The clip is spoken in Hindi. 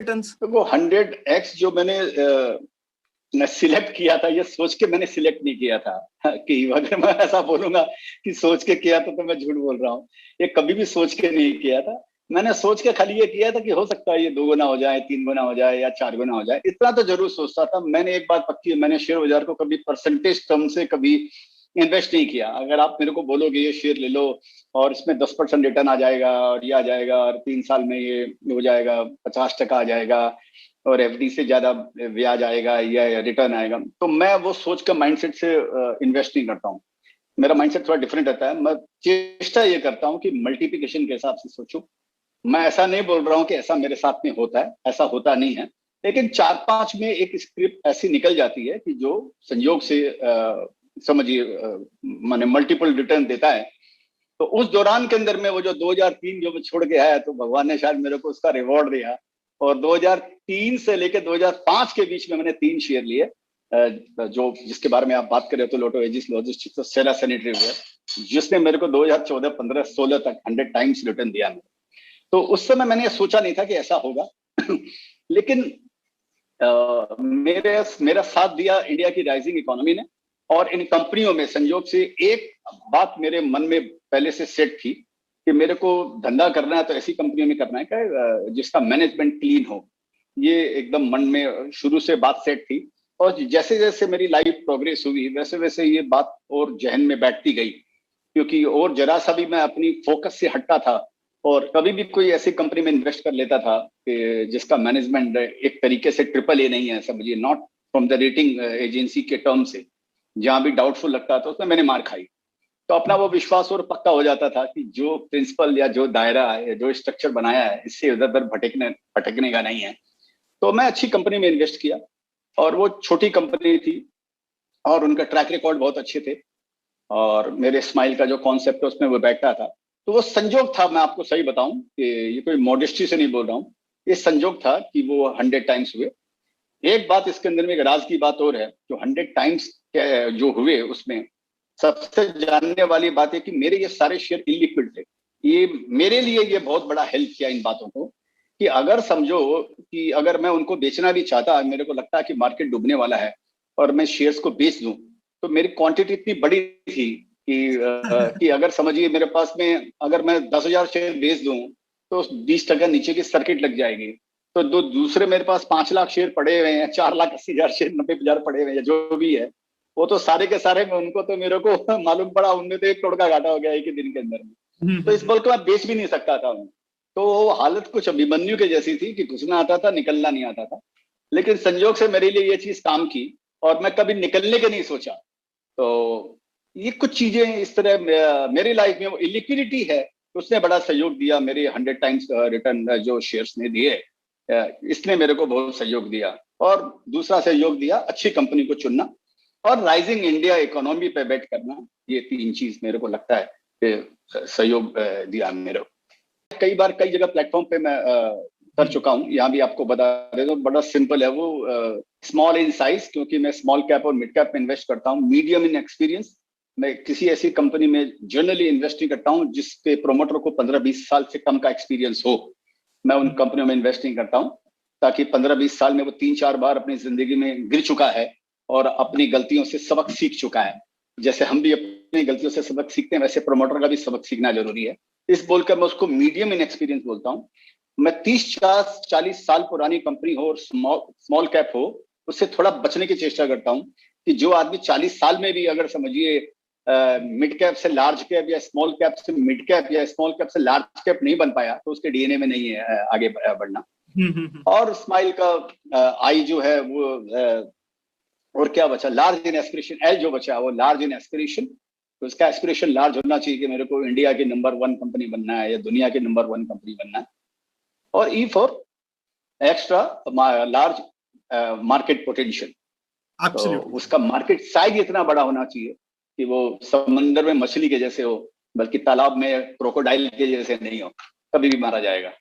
रिटर्न्स? तो वो 100x जो मैंने सिलेक्ट किया था, ये सोच के मैंने सिलेक्ट नहीं किया था कि अगर मैं ऐसा बोलूंगा कि सोच के किया था तो मैं झूठ बोल रहा हूँ। ये कभी भी सोच के नहीं किया था। मैंने सोच के खाली ये किया था कि हो सकता है ये 2 गुना हो जाए, 3 गुना हो जाए या 4 गुना हो जाए, इतना तो जरूर सोचता था। मैंने एक बात पक्की है, मैंने शेयर बाजार को कभी परसेंटेज टर्म से कभी इन्वेस्ट नहीं किया। अगर आप मेरे को बोलोगे ये शेयर ले लो और इसमें 10% रिटर्न आ जाएगा और ये आ जाएगा और 3 साल में ये हो जाएगा, 50% आ जाएगा और एफडी से ज्यादा ब्याज आएगा या रिटर्न आएगा, तो मैं वो सोच कर माइंडसेट से इन्वेस्ट नहीं करता हूँ। मेरा माइंडसेट थोड़ा डिफरेंट रहता है। मैं चेष्टा ये करता हूँ कि मल्टीप्लिकेशन के हिसाब से सोचूं। मैं ऐसा नहीं बोल रहा हूँ कि ऐसा मेरे साथ में होता है, ऐसा होता नहीं है, लेकिन 4-5 में एक स्क्रिप्ट ऐसी निकल जाती है कि जो संयोग से समझिए माने मल्टीपल रिटर्न देता है। तो उस दौरान के अंदर में वो जो 2003 जो मैं छोड़ के आया, तो भगवान ने शायद मेरे को उसका रिवॉर्ड दिया। और 2003 से लेकर 2005 के बीच में मैंने 3 शेयर लिए, जो जिसके बारे में आप बात कर रहे हो, तो लोटो एजिस लॉजिस्टिक्स और सेरा सैनिटरी वेयर, जिसने मेरे को 2014, 15, 16 तक 100 टाइम्स रिटर्न दिया। तो उस समय मैंने सोचा नहीं था कि ऐसा होगा लेकिन मेरा साथ दिया इंडिया की राइजिंग इकोनॉमी ने। और इन कंपनियों में संयोग से एक बात मेरे मन में पहले से सेट थी कि मेरे को धंधा करना है तो ऐसी कंपनियों में करना है जिसका मैनेजमेंट क्लीन हो। ये एकदम मन में शुरू से बात सेट थी। और जैसे जैसे मेरी लाइफ प्रोग्रेस हुई वैसे वैसे ये बात और जहन में बैठती गई, क्योंकि और जरा सा भी मैं अपनी फोकस से हटता था और कभी भी कोई ऐसी कंपनी में इन्वेस्ट कर लेता था कि जिसका मैनेजमेंट एक तरीके से AAA नहीं है, समझिए, not from the rating agency के टर्म से, जहां भी डाउटफुल लगता था उसमें मैंने मार खाई। तो अपना वो विश्वास और पक्का हो जाता था कि जो प्रिंसिपल या जो दायरा है, जो स्ट्रक्चर बनाया है, इससे इधर उधर भटकने का नहीं है। तो मैं अच्छी कंपनी में इन्वेस्ट किया और वो छोटी कंपनी थी और उनका ट्रैक रिकॉर्ड बहुत अच्छे थे और मेरे स्माइल का जो कॉन्सेप्ट है उसमें वो बैठता था। तो वो संजोग था, मैं आपको सही बताऊं कि ये कोई मॉडेस्टी से नहीं बोल रहा हूँ, ये संजोग था कि वो 100 टाइम्स हुए। एक बात इसके अंदर में एक राज की बात और है, जो 100 टाइम्स जो हुए उसमें सबसे जानने वाली बात है कि मेरे ये सारे शेयर इलिक्विड थे। ये मेरे लिए ये बहुत बड़ा हेल्प किया इन बातों को, कि अगर समझो कि अगर मैं उनको बेचना भी चाहता, मेरे को लगता है कि मार्केट डूबने वाला है और मैं शेयर्स को बेच दूं, तो मेरी क्वांटिटी इतनी बड़ी थी कि अगर समझिए मेरे पास में अगर मैं 10,000 शेयर बेच दूं तो 20% नीचे की सर्किट लग जाएगी। तो दो दूसरे मेरे पास 5 लाख शेयर पड़े हुए हैं, 4,80,000 शेयर, 90,000 पड़े हुए हैं, जो भी है वो तो सारे के सारे में उनको तो मेरे को मालूम पड़ा उनमें तो 1 करोड़ का घाटा हो गया एक ही दिन के अंदर में। तो इस बल को मैं बेच भी नहीं सकता था उन्हें। तो वो हालत कुछ अभिमन्यु के जैसी थी कि घुसना आता था, निकलना नहीं आता था। लेकिन संयोग से मेरे लिए ये चीज काम की और मैं कभी निकलने के नहीं सोचा। तो ये कुछ चीजें इस तरह मेरी लाइफ में वो इलिक्विडिटी है, उसने बड़ा सहयोग दिया। मेरे 100 टाइम्स रिटर्न जो शेयर्स ने दिए, इसने मेरे को बहुत सहयोग दिया। और दूसरा सहयोग दिया अच्छी कंपनी को चुनना और राइजिंग इंडिया इकोनॉमी पे बेट करना। ये 3 चीज मेरे को लगता है कि सहयोग दिया मेरे को। कई बार कई जगह प्लेटफॉर्म पे मैं कर चुका हूँ, यहाँ भी आपको बता दे दो, बड़ा सिंपल है वो। स्मॉल इन साइज, क्योंकि मैं स्मॉल कैप और मिड कैप में इन्वेस्ट करता हूँ। मीडियम इन एक्सपीरियंस, मैं किसी ऐसी कंपनी में जनरली इन्वेस्ट नहीं करता हूँ जिसके प्रोमोटर को 15-20 साल से कम का एक्सपीरियंस हो। मैं उन कंपनियों में इन्वेस्ट नहीं करता हूँ, ताकि 15-20 साल में वो 3-4 बार अपनी जिंदगी में गिर चुका है और अपनी गलतियों से सबक सीख चुका है। जैसे हम भी अपनी गलतियों से सबक सीखते हैं, वैसे प्रमोटर का भी सबक सीखना जरूरी है। इस बोलकर मैं उसको मीडियम इन एक्सपीरियंस बोलता हूँ। मैं 30-40 साल पुरानी कंपनी हो और स्मॉल कैप हो, उससे थोड़ा बचने की चेष्टा करता हूँ कि जो आदमी 40 साल में भी अगर समझिए मिड कैप से लार्ज कैप या स्मॉल कैप से मिड कैप या स्मॉल कैप से लार्ज कैप नहीं बन पाया, तो उसके डीएनए में नहीं है आगे बढ़ना। और स्माइल का आई जो है वो और क्या बचा, लार्ज इन एस्पिरेशन, एल जो बचा वो लार्ज इन एस्पिरेशन। तो इसका एस्पिरेशन लार्ज होना चाहिए कि मेरे को इंडिया की नंबर 1 कंपनी बनना है या दुनिया की नंबर 1 कंपनी बनना है। और E for extra large market potential, तो उसका मार्केट साइज इतना बड़ा होना चाहिए कि वो समंदर में मछली के जैसे हो, बल्कि तालाब में क्रोकोडाइल के जैसे नहीं हो, कभी भी मारा जाएगा।